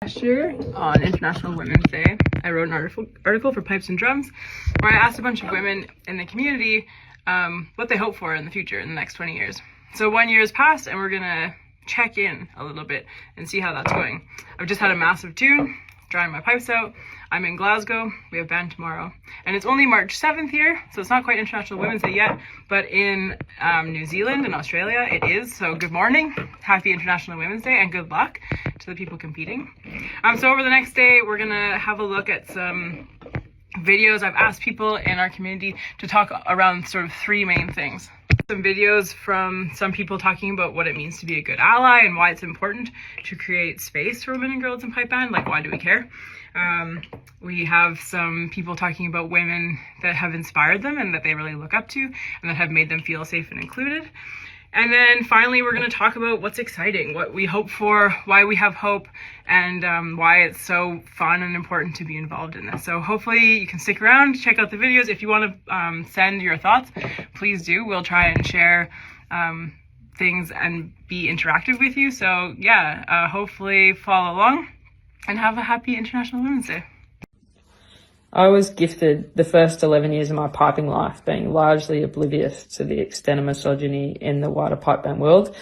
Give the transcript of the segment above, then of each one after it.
Last year, on International Women's Day, I wrote an article for Pipes and Drums where I asked a bunch of women in the community what they hope for in the future, in the next 20 years. So 1 year has passed and we're gonna check in a little bit and see how that's going. I've just had a massive tune, drying my pipes out. I'm in Glasgow, we have band tomorrow. And it's only March 7th here, so it's not quite International Women's Day yet, but in New Zealand and Australia it is, so good morning, happy International Women's Day, and good luck to the people competing. So over the next day, we're gonna have a look at some videos. I've asked people in our community to talk around sort of three main things. Some videos from some people talking about what it means to be a good ally and why it's important to create space for women and girls in pipe band, like why do we care? We have some people talking about women that have inspired them and that they really look up to and that have made them feel safe and included. And then finally, we're going to talk about what's exciting, what we hope for, why we have hope, and why it's so fun and important to be involved in this. So hopefully you can stick around, check out the videos. If you want to send your thoughts, please do. We'll try and share things and be interactive with you. So yeah, hopefully follow along and have a happy International Women's Day. I was gifted the first 11 years of my piping life being largely oblivious to the extent of misogyny in the wider pipe band world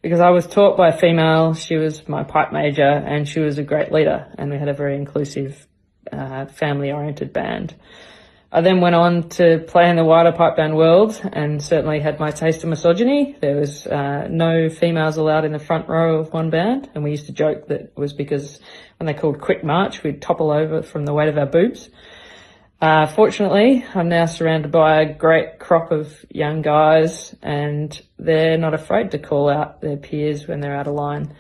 because I was taught by a female, she was my pipe major and she was a great leader and we had a very inclusive, family-oriented band. I then went on to play in the wider pipe band world and certainly had my taste of misogyny. There was no females allowed in the front row of one band and we used to joke that it was because when they called quick march, we'd topple over from the weight of our boobs. Fortunately, I'm now surrounded by a great crop of young guys and they're not afraid to call out their peers when they're out of line.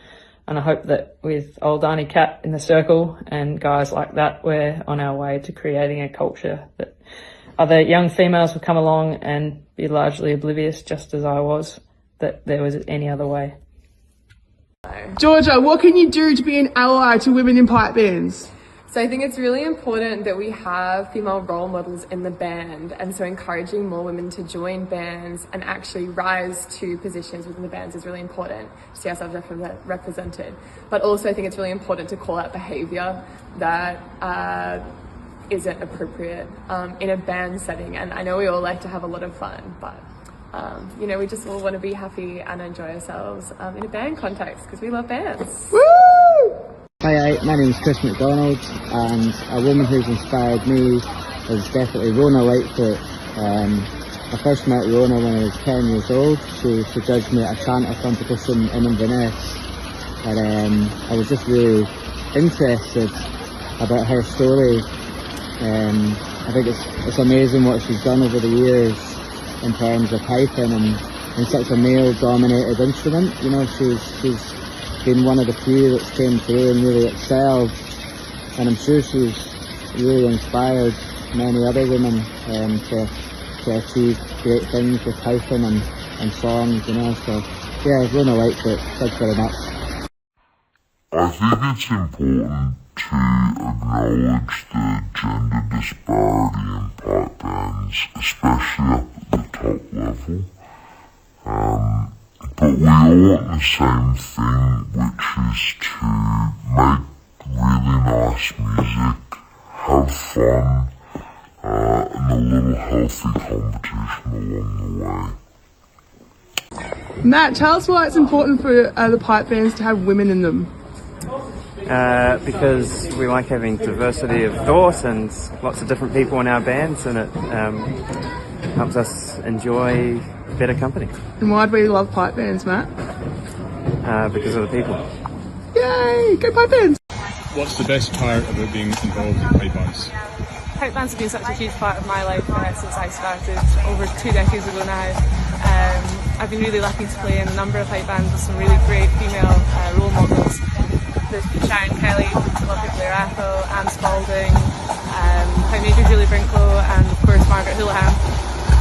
And I hope that with old Auntie Cat in the circle and guys like that, we're on our way to creating a culture that other young females will come along and be largely oblivious, just as I was, that there was any other way. Georgia, what can you do to be an ally to women in pipe bands? So I think it's really important that we have female role models in the band, and so encouraging more women to join bands and actually rise to positions within the bands is really important to see ourselves represented. But also I think it's really important to call out behaviour that isn't appropriate in a band setting. And I know we all like to have a lot of fun, but you know, we just all want to be happy and enjoy ourselves in a band context because we love bands. Woo! Hi, my name is Chris McDonald and a woman who's inspired me is definitely Rona Lightfoot. I first met Rona when I was 10 years old. She judged me at a canter competition in Inverness and I was just really interested about her story. I think it's amazing what she's done over the years in terms of piping and in such a male-dominated instrument. You know, she's been one of the few that's came through and really excelled, and I'm sure she's really inspired many other women to achieve great things with piping and songs, you know. So yeah, I really like it. Thanks very much. I think it's important to acknowledge the gender disparity in pipe bands, especially at the top level. But we all want the same thing, which is to make really nice music, have fun, and a little healthy competition along the way. Matt, tell us why it's important for the pipe bands to have women in them. Because we like having diversity of thought and lots of different people in our bands, and it helps us enjoy better company. And why do we love pipe bands, Matt? Because of the people. Yay! Go pipe bands! What's the best part about being involved in pipe bands? Pipe bands have been such a huge part of my life since I started over 2 decades ago now. I've been really lucky to play in a number of pipe bands with some really great female role models. There's Sharon Kelly, lovely Blair Athol, Anne Spalding, Pipe Major Julie Brinklow, and of course Margaret Houlihan.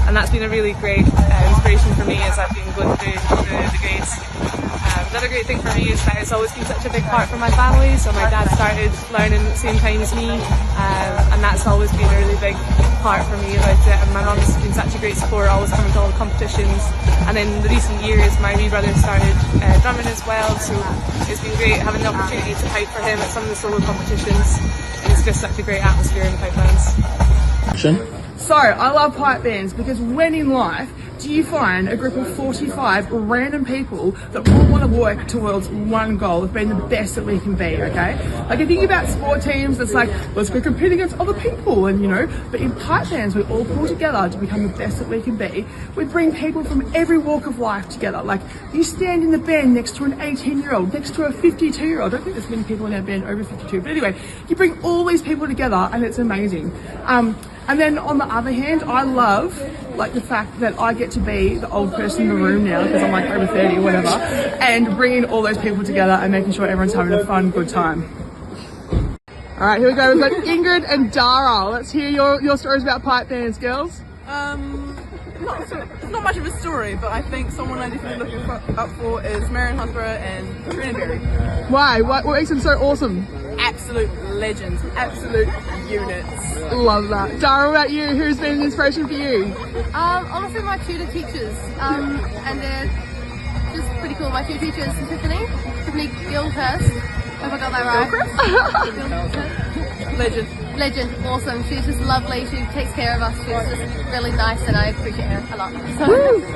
And that's been a really great inspiration for me as I've been going through the grades. Then Another great thing for me is that it's always been such a big part for my family. So my dad started learning at the same time as me, and that's always been a really big part for me about it. And my mum's been such a great support, always coming to all the competitions. And in the recent years, my wee brother started drumming as well. So it's been great having the opportunity to pipe for him at some of the solo competitions. And it's just such a great atmosphere in the pipe bands. So, I love pipe bands because when in life do you find a group of 45 random people that all want to work towards one goal of being the best that we can be, okay? Like, I think about sport teams, it's like, let's go compete against other people, and you know, but in pipe bands, we all pull together to become the best that we can be. We bring people from every walk of life together. Like, you stand in the band next to an 18-year-old, next to a 52-year-old. I don't think there's many people in our band over 52, but anyway, you bring all these people together and it's amazing. And then on the other hand, I love like the fact that I get to be the old person in the room now because I'm like over 30 or whatever, and bringing all those people together and making sure everyone's having a fun, good time. All right, here we go. We've got Ingrid and Dara. Let's hear your stories about pipe bands, girls. Not much of a story, but I think someone I definitely looking up for is Marion Husborough and Trinity. Why? What makes them so awesome? Absolute legends, absolute units. Love that. Dara, what about you? Who's been an inspiration for you? Honestly, my tutor teachers, and they're just pretty cool. My tutor teacher is Tiffany Gilhurst. Hope I got that right. Legend, awesome. She's just lovely. She takes care of us. She's just really nice, and I appreciate her a lot. So.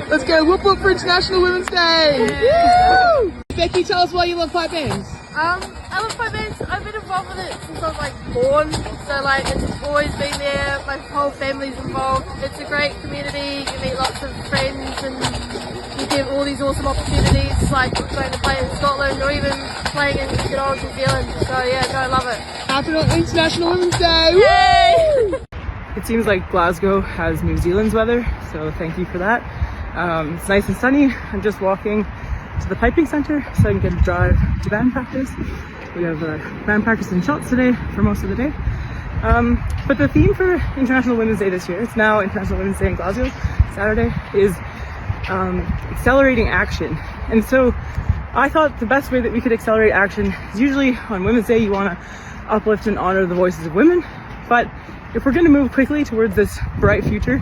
Let's go! Whoop whoop for International Women's Day! Woo! Becky, tell us why you love pipe bands. I love pipe bands. I've been involved with it since I was like born, so like it's always been there. My whole family's involved. It's a great community. You meet lots of friends, and you get all these awesome opportunities, like going to play in Scotland or even playing in good old New Zealand. So yeah, I love it. Happy International Women's Day! Yay! It seems like Glasgow has New Zealand's weather, so thank you for that. It's nice and sunny. I'm just walking to the piping centre so I can get a drive to band practice. We have band practice and shots today for most of the day. But the theme for International Women's Day this year, it's now International Women's Day in Glasgow, Saturday, is accelerating action. And so I thought the best way that we could accelerate action is usually on Women's Day you want to uplift and honor the voices of women, but if we're going to move quickly towards this bright future,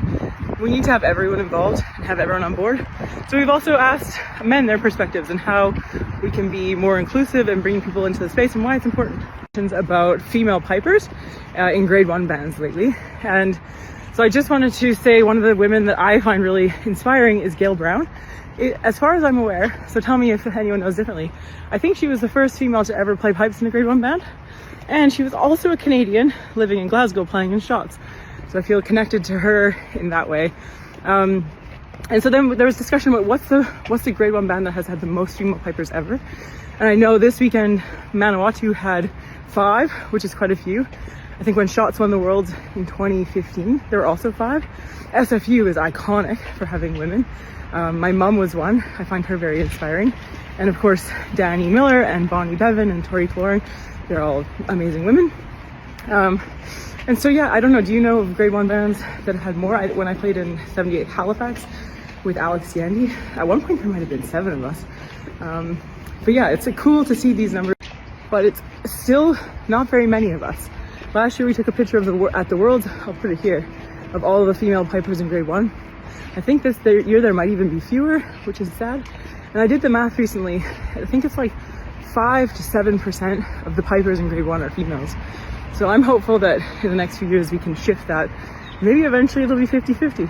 we need to have everyone involved and have everyone on board. So we've also asked men their perspectives and how we can be more inclusive and bring people into the space and why it's important. About female pipers in grade 1 bands lately, and so I just wanted to say one of the women that I find really inspiring is Gail Brown. As far as I'm aware, so tell me if anyone knows differently, I think she was the first female to ever play pipes in a grade 1 band. And she was also a Canadian living in Glasgow playing in shots. So I feel connected to her in that way. And so then there was discussion about what's the grade 1 band that has had the most female pipers ever. And I know this weekend Manawatu had 5, which is quite a few. I think when Shots won the World in 2015, there were also 5. SFU is iconic for having women. My mum was one. I find her very inspiring. And of course, Danny Miller and Bonnie Bevan and Tori Cloring. They're all amazing women. And so, yeah, I don't know. Do you know of grade 1 bands that had more? When I played in 78 Halifax with Alex Yandy, at one point there might have been 7 of us. But yeah, it's cool to see these numbers, but it's still not very many of us. Last year we took a picture of at the Worlds, I'll put it here, of all of the female pipers in grade 1. I think this year there might even be fewer, which is sad. And I did the math recently. I think it's like 5 to 7% of the pipers in grade 1 are females. So I'm hopeful that in the next few years we can shift that. Maybe eventually it'll be 50-50.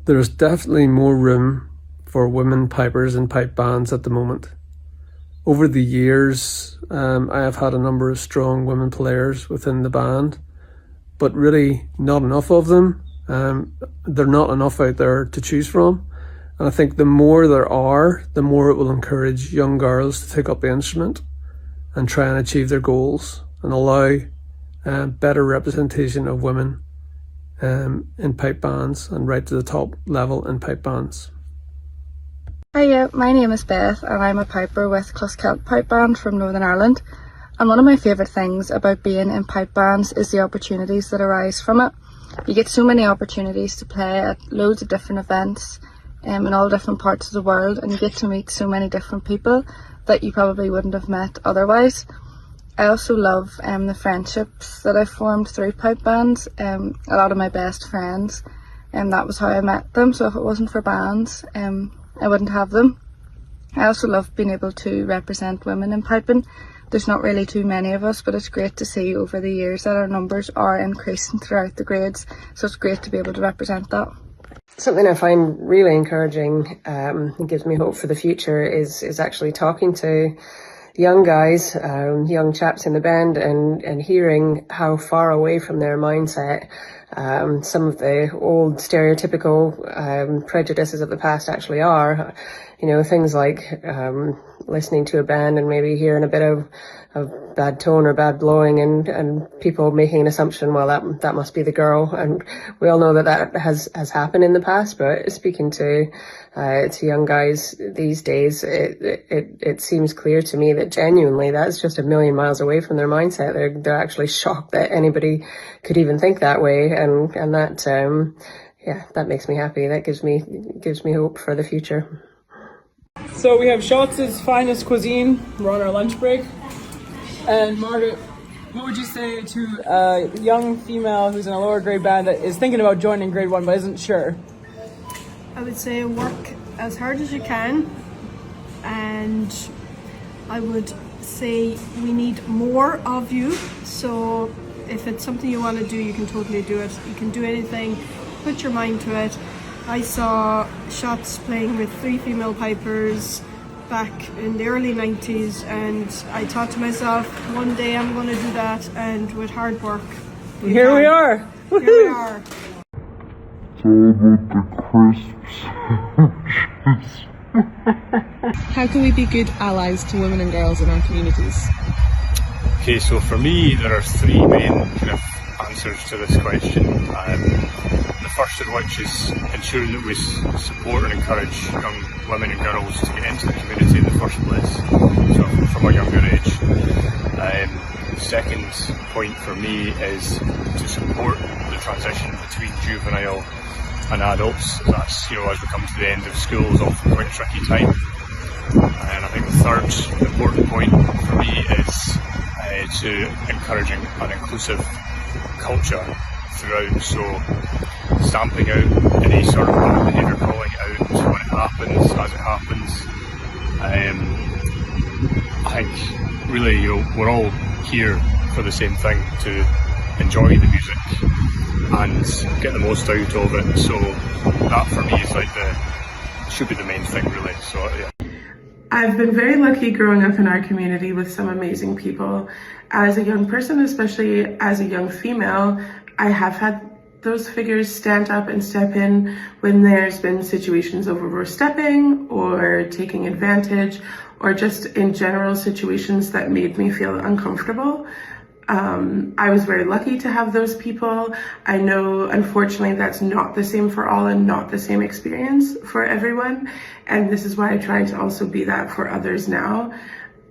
There's definitely more room for women pipers in pipe bands at the moment. Over the years, I have had a number of strong women players within the band, but really not enough of them. There are not enough out there to choose from. And I think the more there are, the more it will encourage young girls to take up the instrument and try and achieve their goals and allow better representation of women in pipe bands and right to the top level in pipe bands. Hiya, my name is Beth and I'm a piper with Cluscat Pipe Band from Northern Ireland. And one of my favourite things about being in pipe bands is the opportunities that arise from it. You get so many opportunities to play at loads of different events in all different parts of the world, and you get to meet so many different people that you probably wouldn't have met otherwise. I also love the friendships that I've formed through pipe bands. A lot of my best friends, and that was how I met them, so if it wasn't for bands, I wouldn't have them. I also love being able to represent women in piping. There's not really too many of us, but it's great to see over the years that our numbers are increasing throughout the grades, so it's great to be able to represent that. Something I find really encouraging and gives me hope for the future is actually talking to young guys, young chaps in the band, and hearing how far away from their mindset some of the old stereotypical prejudices of the past actually are. You know, things like listening to a band and maybe hearing a bit of bad tone or bad blowing, and people making an assumption, well, that must be the girl. And we all know that has happened in the past, but speaking to young guys these days, it seems clear to me that genuinely that's just a million miles away from their mindset. They're actually shocked that anybody could even think that way, and that that makes me happy. That gives me hope for the future. So we have Schultz's finest cuisine. We're on our lunch break. And Margaret, what would you say to a young female who's in a lower grade band that is thinking about joining grade 1 but isn't sure? I would say work as hard as you can, and I would say we need more of you. So if it's something you want to do, you can totally do it. You can do anything, put your mind to it. I saw Shots playing with 3 female pipers back in the early 90s, and I thought to myself, one day I'm going to do that, and with hard work. Here we are! Here we are. It's all about the crisps. How can we be good allies to women and girls in our communities? Okay, so for me, there are 3 main kind of answers to this question. The first of which is ensuring that we support and encourage young women and girls to get into the community in the first place, so from a younger age. The second point for me is to support the transition between juvenile and adults. That's, as we come to the end of school, is often quite a tricky time. And I think the third important point for me is to encouraging an inclusive culture throughout, so stamping out any sort of bad behaviour, calling it out when it happens, as it happens. I think really, we're all here for the same thing, to enjoy the music and get the most out of it. So that for me is should be the main thing really. So yeah. I've been very lucky growing up in our community with some amazing people. As a young person, especially as a young female, I have had those figures stand up and step in when there's been situations of overstepping or taking advantage, or just in general situations that made me feel uncomfortable. I was very lucky to have those people. I know, unfortunately, that's not the same for all and not the same experience for everyone. And this is why I try to also be that for others now,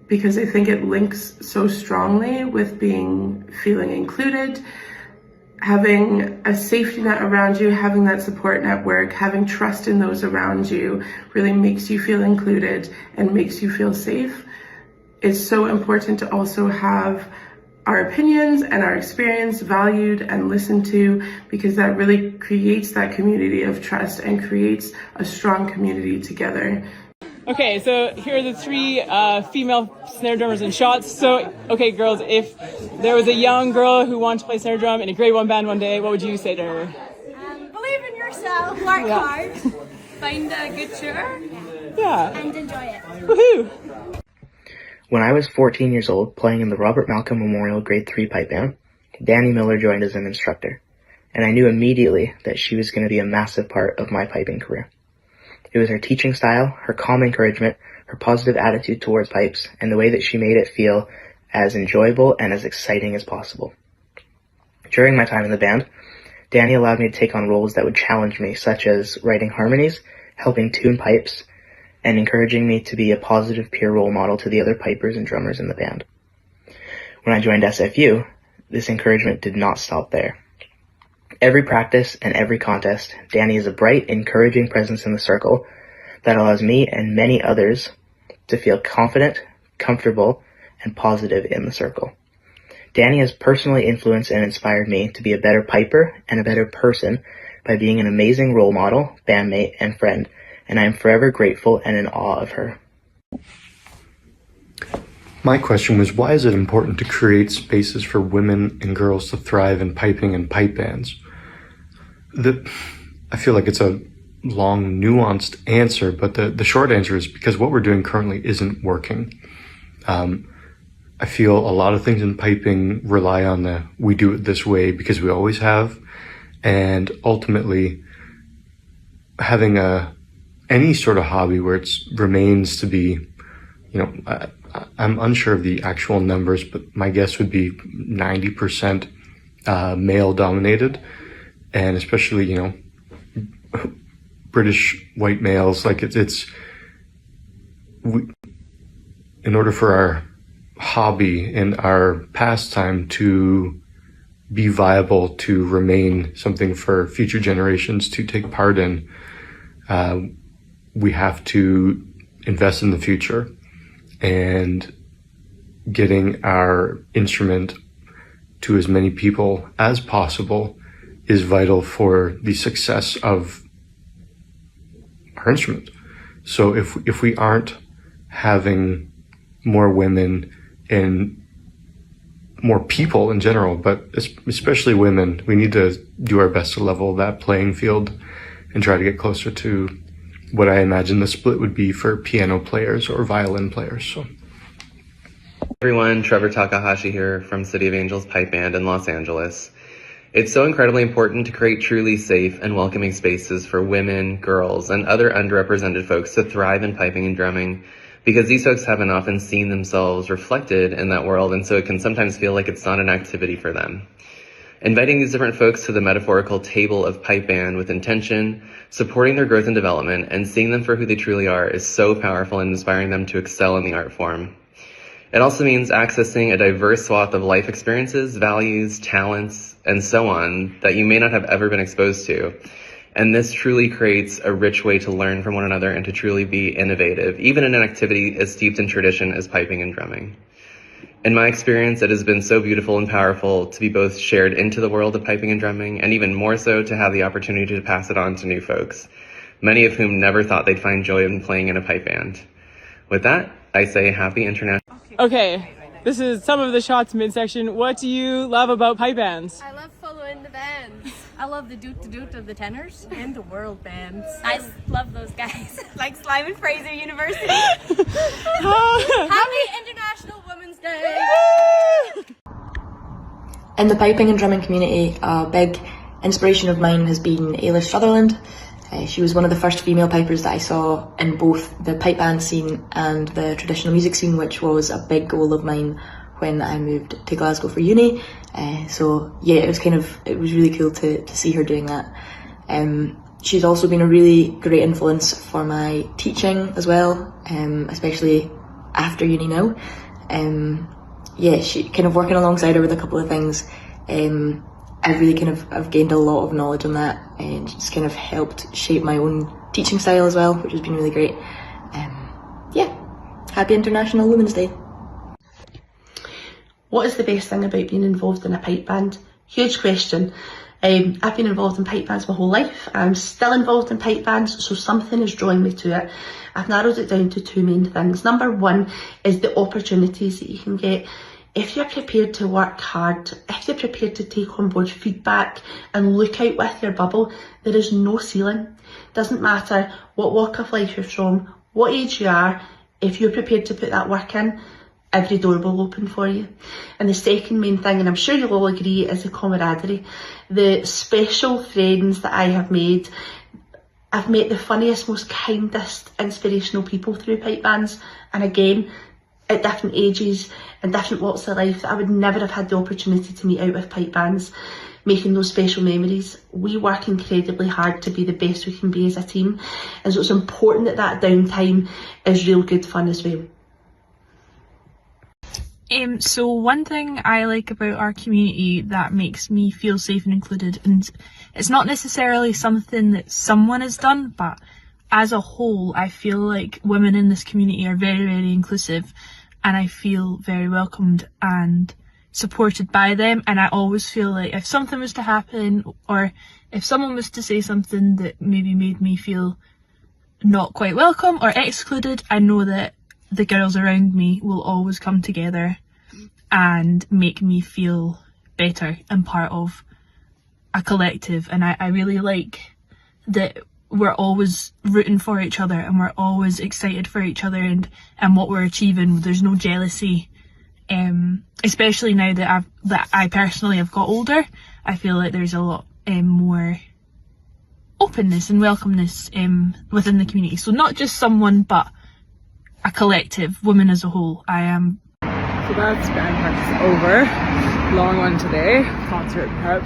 because I think it links so strongly with feeling included, having a safety net around you, having that support network, having trust in those around you really makes you feel included and makes you feel safe. It's so important to also have our opinions and our experience valued and listened to, because that really creates that community of trust and creates a strong community together. Okay, so here are the 3 female snare drummers in Shots. So, okay, girls, if there was a young girl who wanted to play snare drum in a grade 1 band one day, what would you say to her? Believe in yourself, work hard, find a good tutor, and enjoy it. Woohoo! When I was 14 years old, playing in the Robert Malcolm Memorial Grade 3 pipe band, Danny Miller joined as an instructor, and I knew immediately that she was going to be a massive part of my piping career. It was her teaching style, her calm encouragement, her positive attitude towards pipes, and the way that she made it feel as enjoyable and as exciting as possible. During my time in the band, Danny allowed me to take on roles that would challenge me, such as writing harmonies, helping tune pipes, and encouraging me to be a positive peer role model to the other pipers and drummers in the band. When I joined SFU, this encouragement did not stop there. Every practice and every contest, Danny is a bright, encouraging presence in the circle that allows me and many others to feel confident, comfortable, and positive in the circle. Danny has personally influenced and inspired me to be a better piper and a better person by being an amazing role model, bandmate, and friend, and I am forever grateful and in awe of her. My question was, why is it important to create spaces for women and girls to thrive in piping and pipe bands? I feel like it's a long, nuanced answer, but the short answer is because what we're doing currently isn't working. I feel a lot of things in piping rely on we do it this way because we always have, and ultimately having any sort of hobby where it remains to be, I'm unsure of the actual numbers, but my guess would be 90% male dominated, and especially, British white males, like in order for our hobby and our pastime to be viable, to remain something for future generations to take part in, we have to invest in the future, and getting our instrument to as many people as possible is vital for the success of our instrument. So if we aren't having more women and more people in general, but especially women, we need to do our best to level that playing field and try to get closer to what I imagine the split would be for piano players or violin players. So. Everyone, Trevor Takahashi here from City of Angels Pipe Band in Los Angeles. It's so incredibly important to create truly safe and welcoming spaces for women, girls, and other underrepresented folks to thrive in piping and drumming, because these folks haven't often seen themselves reflected in that world, and so it can sometimes feel like it's not an activity for them. Inviting these different folks to the metaphorical table of pipe band with intention, supporting their growth and development, and seeing them for who they truly are is so powerful in inspiring them to excel in the art form. It also means accessing a diverse swath of life experiences, values, talents, and so on that you may not have ever been exposed to. And this truly creates a rich way to learn from one another and to truly be innovative, even in an activity as steeped in tradition as piping and drumming. In my experience, it has been so beautiful and powerful to be both shared into the world of piping and drumming, and even more so to have the opportunity to pass it on to new folks, many of whom never thought they'd find joy in playing in a pipe band. With that, I say happy International. Okay, this is some of the shots midsection. What do you love about pipe bands? I love following the bands. I love the doot of the tenors and the world bands. I love those guys. Like Simon Fraser University. Happy International Women's Day! In the piping and drumming community, a big inspiration of mine has been Ailish Sutherland. She was one of the first female pipers that I saw in both the pipe band scene and the traditional music scene, which was a big goal of mine when I moved to Glasgow for uni. So yeah, it was really cool to see her doing that. She's also been a really great influence for my teaching as well, especially after uni now. Yeah, she kind of working alongside her with a couple of things. I've really I've gained a lot of knowledge on that, and it's kind of helped shape my own teaching style as well, which has been really great. Yeah, happy International Women's Day. What is the best thing about being involved in a pipe band? Huge question. I've been involved in pipe bands my whole life. I'm still involved in pipe bands, so something is drawing me to it. I've narrowed it down to two main things. Number one is the opportunities that you can get. If you're prepared to work hard, if you're prepared to take on board feedback and look out with your bubble, there is no ceiling. Doesn't matter what walk of life you're from, what age you are, if you're prepared to put that work in, every door will open for you. And the second main thing, and I'm sure you'll all agree, is the camaraderie. The special friends that I have made. I've met the funniest, most kindest, inspirational people through pipe bands, and again, at different ages and different walks of life that I would never have had the opportunity to meet out with pipe bands, making those special memories. We work incredibly hard to be the best we can be as a team, and so it's important that that downtime is real good fun as well. So one thing I like about our community that makes me feel safe and included, and it's not necessarily something that someone has done, but as a whole I feel like women in this community are very, very inclusive, and I feel very welcomed and supported by them. And I always feel like if something was to happen, or if someone was to say something that maybe made me feel not quite welcome or excluded, I know that the girls around me will always come together and make me feel better and part of a collective. And I really like that we're always rooting for each other and we're always excited for each other and what we're achieving. There's no jealousy, especially now that I personally have got older. I feel like there's a lot more openness and welcomeness within the community. So not just someone, but a collective, women as a whole. So that's band practice over. Long one today, concert prep.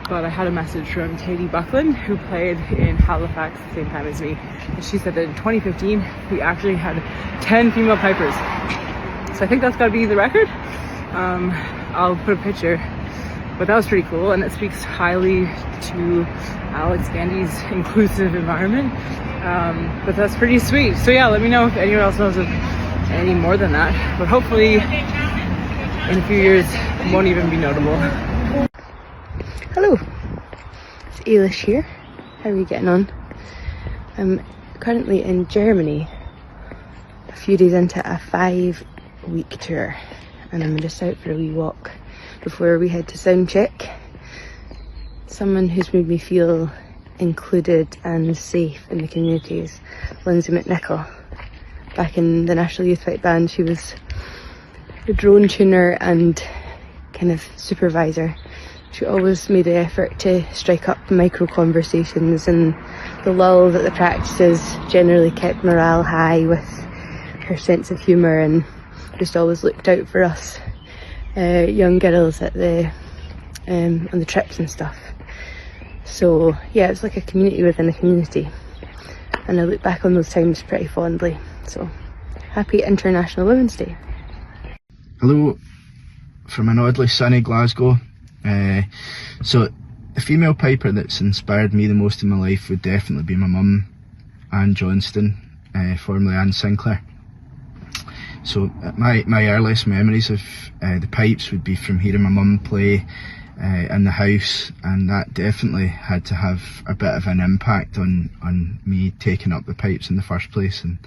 But I had a message from Katie Buckland, who played in Halifax at the same time as me. And she said that in 2015, we actually had 10 female pipers. So I think that's gotta be the record. I'll put a picture, but that was pretty cool. And it speaks highly to Alex Gandy's inclusive environment. But that's pretty sweet. So yeah, let me know if anyone else knows of any more than that. But hopefully in a few years it won't even be notable. Hello, it's Eilish here. How are you getting on? I'm currently in Germany, a few days into a 5-week tour, and I'm just out for a wee walk before we head to sound check. Someone who's made me feel included and safe in the community is Lindsay McNichol. Back in the National Youth Pipe Band, she was a drone tuner and kind of supervisor. She always made the effort to strike up micro conversations, and the lull that the practices generally kept morale high with her sense of humour, and just always looked out for us young girls at on the trips and stuff. So yeah, it's like a community within a community, and I look back on those times pretty fondly. So happy International Women's Day. Hello from an oddly sunny Glasgow. So the female piper that's inspired me the most in my life would definitely be my mum, Anne Johnston, formerly Anne Sinclair. So my earliest memories of the pipes would be from hearing my mum play in the house, and that definitely had to have a bit of an impact on me taking up the pipes in the first place, and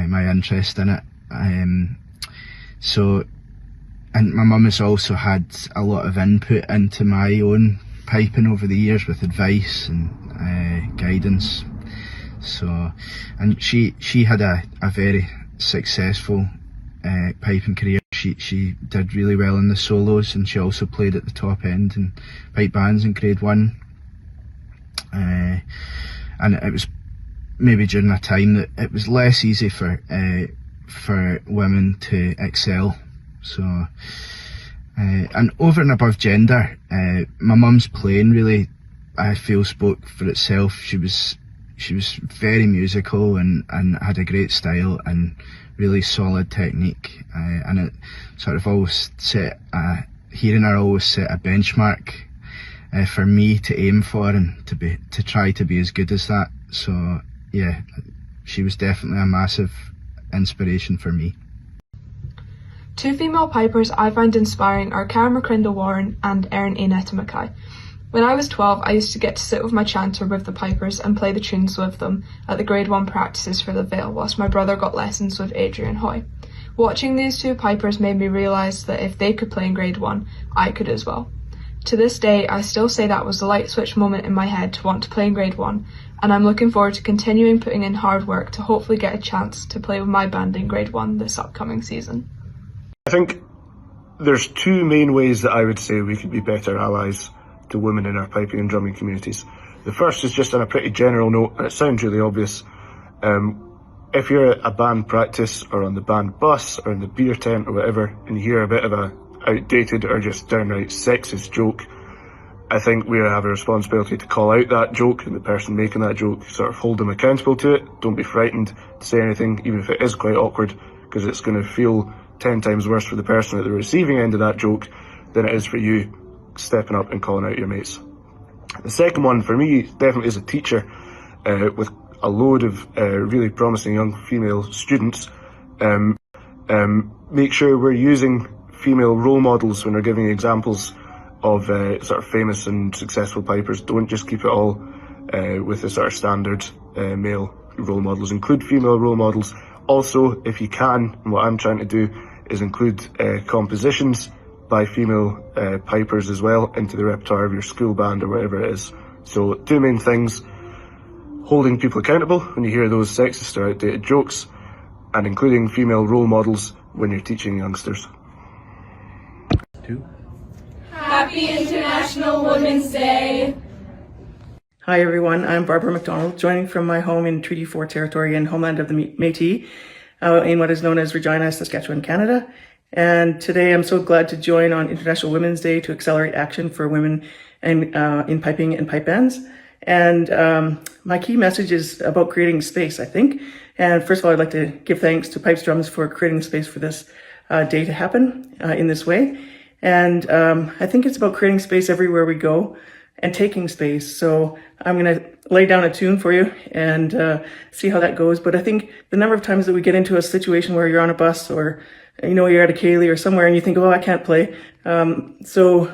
my interest in it. And my mum has also had a lot of input into my own piping over the years with advice and guidance. So, and she had a very successful piping career. She did really well in the solos, and she also played at the top end in pipe bands in grade 1. And it was maybe during a time that it was less easy for women to excel. So, and over and above gender, my mum's playing really, I feel, spoke for itself. She was very musical and had a great style and really solid technique, and it sort of always set hearing her always set a benchmark for me to aim for and to try to be as good as that. So yeah, she was definitely a massive inspiration for me. Two female pipers I find inspiring are Karen McCrindle-Warren and Erin Mackay. When I was 12, I used to get to sit with my chanter with the pipers and play the tunes with them at the grade 1 practices for the Vale, whilst my brother got lessons with Adrian Hoy. Watching these two pipers made me realise that if they could play in grade 1, I could as well. To this day, I still say that was the light switch moment in my head to want to play in grade 1, and I'm looking forward to continuing putting in hard work to hopefully get a chance to play with my band in grade 1 this upcoming season. I think there's two main ways that I would say we could be better allies to women in our piping and drumming communities. The first is just on a pretty general note, and it sounds really obvious. If you're at a band practice or on the band bus or in the beer tent or whatever, and you hear a bit of a outdated or just downright sexist joke, I think we have a responsibility to call out that joke and the person making that joke, sort of hold them accountable to it. Don't be frightened to say anything, even if it is quite awkward, because it's going to feel 10 times worse for the person at the receiving end of that joke than it is for you stepping up and calling out your mates. The second one for me definitely as a teacher with a load of really promising young female students. Make sure we're using female role models when we're giving examples of sort of famous and successful pipers. Don't just keep it all with the sort of standard male role models. Include female role models. Also, if you can, and what I'm trying to do is include compositions by female pipers as well into the repertoire of your school band or whatever it is. So 2 main things: holding people accountable when you hear those sexist or outdated jokes, and including female role models when you're teaching youngsters. Happy International Women's Day! Hi everyone, I'm Barbara McDonald, joining from my home in Treaty 4 territory and homeland of the Métis, in what is known as Regina, Saskatchewan, Canada. And today I'm so glad to join on International Women's Day to accelerate action for women in piping and pipe bands. And my key message is about creating space, I think. And first of all, I'd like to give thanks to Pipes Drums for creating space for this day to happen in this way. And I think it's about creating space everywhere we go and taking space. So I'm going to lay down a tune for you and see how that goes. But I think the number of times that we get into a situation where you're on a bus or, you know, you're at a ceilidh or somewhere and you think, oh, I can't play. So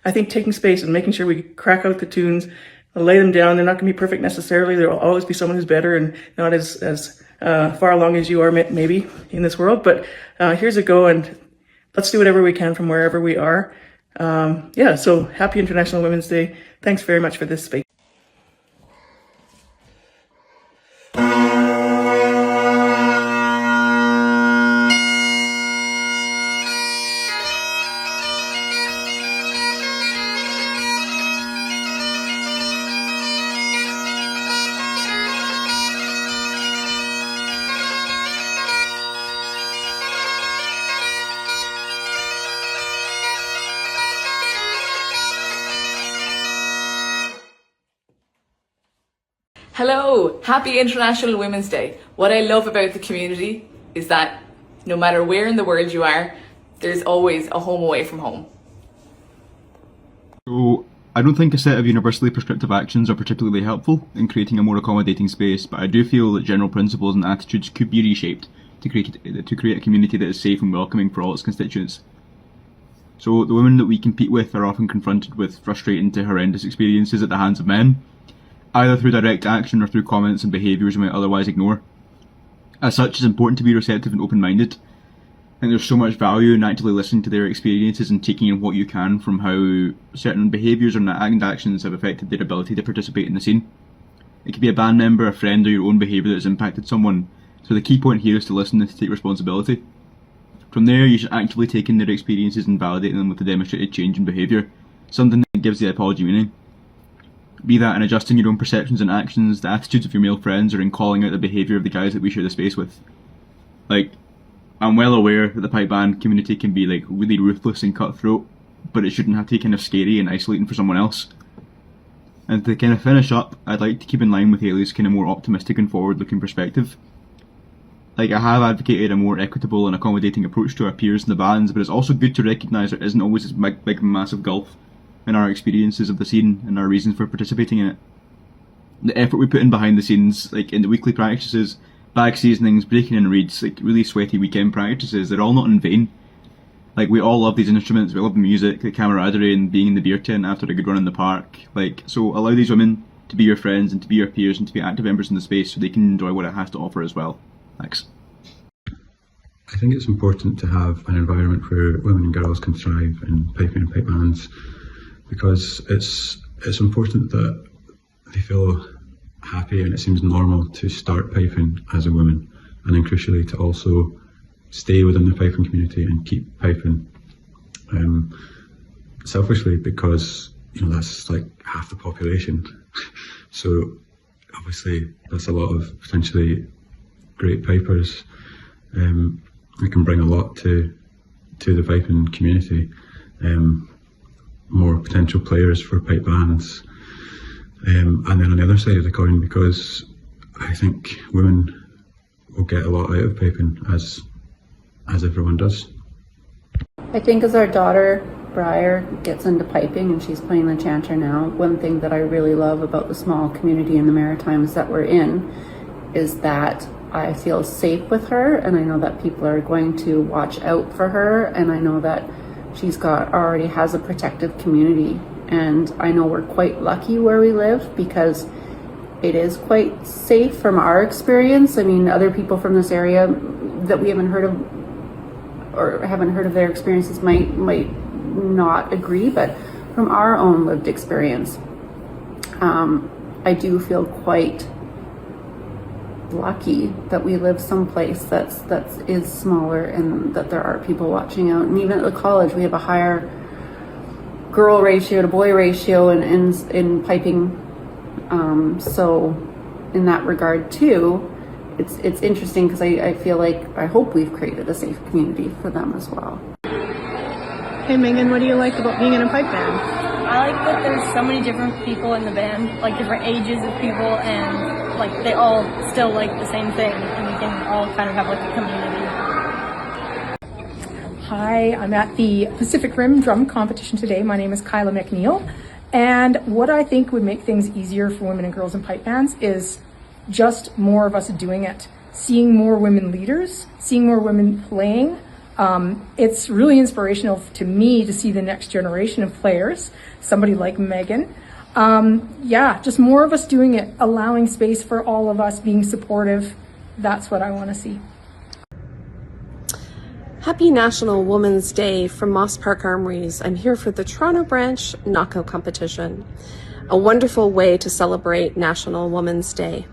I think taking space and making sure we crack out the tunes, lay them down. They're not going to be perfect necessarily. There will always be someone who's better and not as far along as you are maybe in this world. But here's a go, and let's do whatever we can from wherever we are. Yeah, so happy International Women's Day. Thanks very much for this space. Hello, happy International Women's Day. What I love about the community is that no matter where in the world you are, there's always a home away from home. So, I don't think a set of universally prescriptive actions are particularly helpful in creating a more accommodating space, but I do feel that general principles and attitudes could be reshaped to create a community that is safe and welcoming for all its constituents. So, the women that we compete with are often confronted with frustrating to horrendous experiences at the hands of men, either through direct action or through comments and behaviours we might otherwise ignore. As such, it's important to be receptive and open-minded. I think there's so much value in actively listening to their experiences and taking in what you can from how certain behaviours and actions have affected their ability to participate in the scene. It could be a band member, a friend, or your own behaviour that has impacted someone, so the key point here is to listen and to take responsibility. From there, you should actively take in their experiences and validate them with a demonstrated change in behaviour, something that gives the apology meaning. Be that in adjusting your own perceptions and actions, the attitudes of your male friends, or in calling out the behaviour of the guys that we share the space with. Like, I'm well aware that the pipe band community can be like really ruthless and cutthroat, but it shouldn't have to be kind of scary and isolating for someone else. And to kind of finish up, I'd like to keep in line with Hayley's kind of more optimistic and forward-looking perspective. Like, I have advocated a more equitable and accommodating approach to our peers in the bands, but it's also good to recognise there isn't always this big massive gulf in our experiences of the scene and our reasons for participating in it. The effort we put in behind the scenes, like in the weekly practices, bag seasonings, breaking in reeds, like really sweaty weekend practices, they're all not in vain. Like, we all love these instruments, we love the music, the camaraderie and being in the beer tent after a good run in the park. Like, so allow these women to be your friends and to be your peers and to be active members in the space so they can enjoy what it has to offer as well. Thanks. I think it's important to have an environment where women and girls can thrive in piping and pipe bands, because it's important that they feel happy and it seems normal to start piping as a woman, and then crucially to also stay within the piping community and keep piping. Selfishly, because that's like half the population, so obviously that's a lot of potentially great pipers who can bring a lot to the piping community. More potential players for pipe bands, and then on the other side of the coin, because I think women will get a lot out of piping as as everyone does. I think as our daughter Briar gets into piping and she's playing the chanter now, one thing that I really love about the small community in the Maritimes that we're in is that I feel safe with her, and I know that people are going to watch out for her, and I know that she's already has a protective community, and I know we're quite lucky where we live because it is quite safe from our experience. I mean, other people from this area that we haven't heard of or haven't heard of their experiences might not agree, but from our own lived experience, I do feel quite lucky that we live someplace that is smaller and that there are people watching out. And even at the college, we have a higher girl ratio to boy ratio in piping. So in that regard too, it's interesting because I feel like I hope we've created a safe community for them as well. Hey Megan, what do you like about being in a pipe band? I like that there's so many different people in the band, like different ages of people, and like they all still like the same thing, and we can all kind of have like a community. Hi, I'm at the Pacific Rim Drum Competition today. My name is Kyla McNeil, and what I think would make things easier for women and girls in pipe bands is just more of us doing it. Seeing more women leaders, seeing more women playing. It's really inspirational to me to see the next generation of players, somebody like Megan. Yeah, just more of us doing it, allowing space for all of us, being supportive. That's what I want to see. Happy National Women's Day from Moss Park Armories. I'm here for the Toronto branch knockout competition. A wonderful way to celebrate National Women's Day.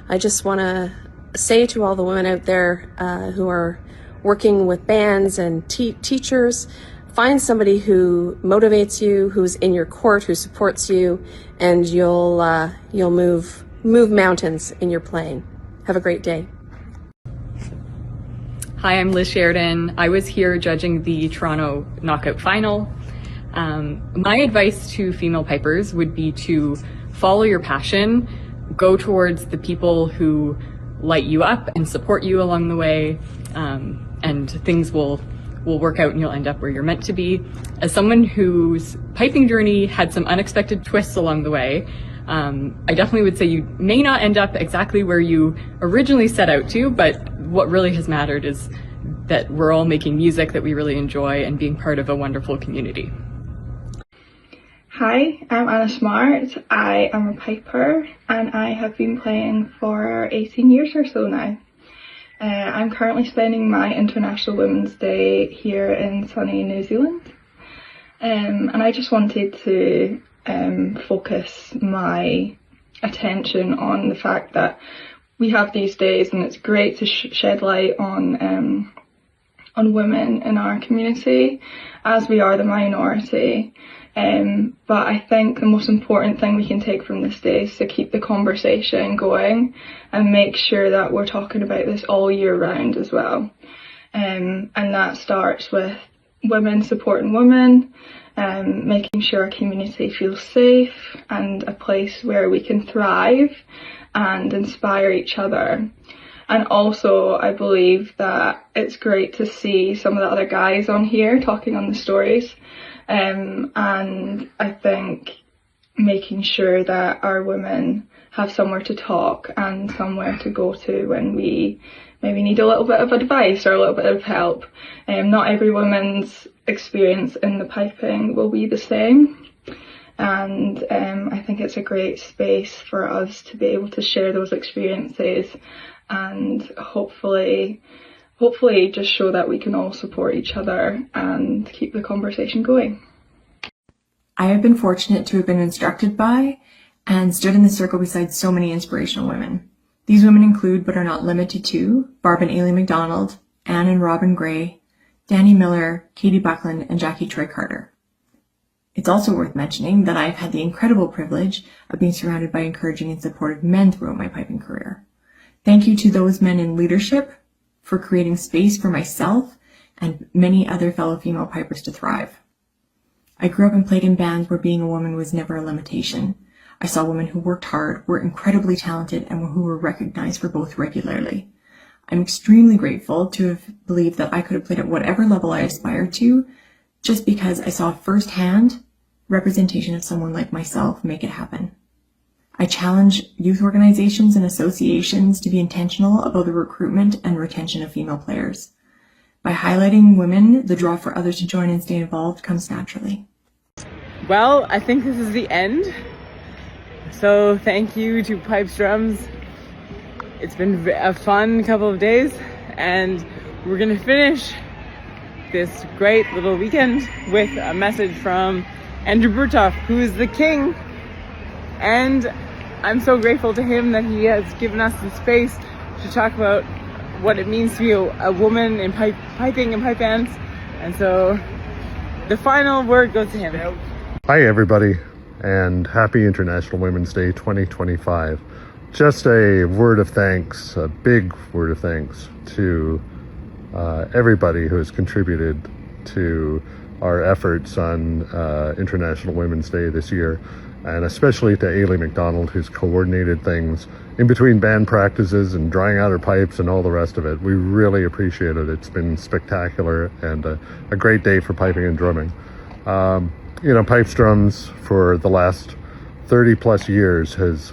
I just want to say to all the women out there who are working with bands and teachers, find somebody who motivates you, who's in your court, who supports you, and you'll move mountains in your playing. Have a great day. Hi, I'm Liz Sheridan. I was here judging the Toronto Knockout Final. My advice to female pipers would be to follow your passion, go towards the people who light you up and support you along the way, and things will work out and you'll end up where you're meant to be. As someone whose piping journey had some unexpected twists along the way, I definitely would say you may not end up exactly where you originally set out to, but what really has mattered is that we're all making music that we really enjoy and being part of a wonderful community. Hi, I'm Anna Smart. I am a piper and I have been playing for 18 years or so now. I'm currently spending my International Women's Day here in sunny New Zealand, and I just wanted to focus my attention on the fact that we have these days, and it's great to shed light on women in our community, as we are the minority. But I think the most important thing we can take from this day is to keep the conversation going and make sure that we're talking about this all year round as well. And that starts with women supporting women, making sure our community feels safe and a place where we can thrive and inspire each other. And also, I believe that it's great to see some of the other guys on here talking on the stories. And I think making sure that our women have somewhere to talk and somewhere to go to when we maybe need a little bit of advice or a little bit of help. Not every woman's experience in the piping will be the same. And I think it's a great space for us to be able to share those experiences and hopefully just show that we can all support each other and keep the conversation going. I have been fortunate to have been instructed by and stood in the circle beside so many inspirational women. These women include, but are not limited to, Barb and Ailey McDonald, Anne and Robin Gray, Danny Miller, Katie Buckland, and Jackie Troy Carter. It's also worth mentioning that I've had the incredible privilege of being surrounded by encouraging and supportive men throughout my piping career. Thank you to those men in leadership for creating space for myself and many other fellow female pipers to thrive. I grew up and played in bands where being a woman was never a limitation. I saw women who worked hard, were incredibly talented, and who were recognized for both regularly. I'm extremely grateful to have believed that I could have played at whatever level I aspired to, just because I saw firsthand representation of someone like myself make it happen. I challenge youth organizations and associations to be intentional about the recruitment and retention of female players. By highlighting women, the draw for others to join and stay involved comes naturally. Well, I think this is the end. So thank you to Pipes Drums. It's been a fun couple of days, and we're gonna finish this great little weekend with a message from Andrew Burtoff, who is the king. And I'm so grateful to him that he has given us the space to talk about what it means to be a woman in piping and pipe bands. And so the final word goes to him. Hi everybody, and happy International Women's Day 2025. Just a word of thanks, a big word of thanks to everybody who has contributed to our efforts on International Women's Day this year, and especially to Ailey McDonald, who's coordinated things in between band practices and drying out her pipes and all the rest of it. We really appreciate it. It's been spectacular and a great day for piping and drumming. You know, Pipes Drums for the last 30 plus years has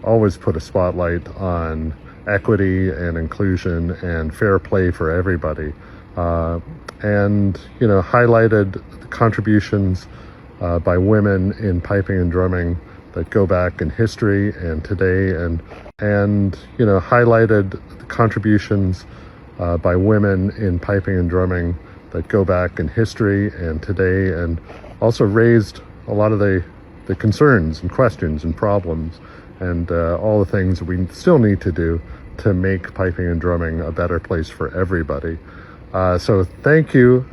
always put a spotlight on equity and inclusion and fair play for everybody. And, you know, highlighted the contributions by women in piping and drumming that go back in history and today, and you know, highlighted the contributions by women in piping and drumming that go back in history and today, and also raised a lot of the concerns and questions and problems and all the things that we still need to do to make piping and drumming a better place for everybody. So thank you.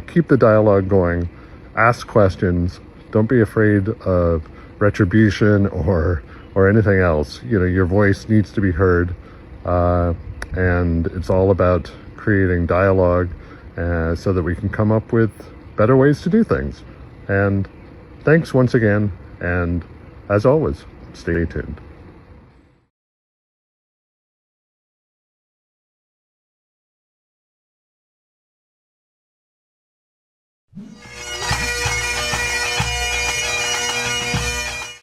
Keep the dialogue going. Ask questions. Don't be afraid of retribution or anything else. You know, your voice needs to be heard, and it's all about creating dialogue so that we can come up with better ways to do things. And thanks once again, and as always, stay tuned.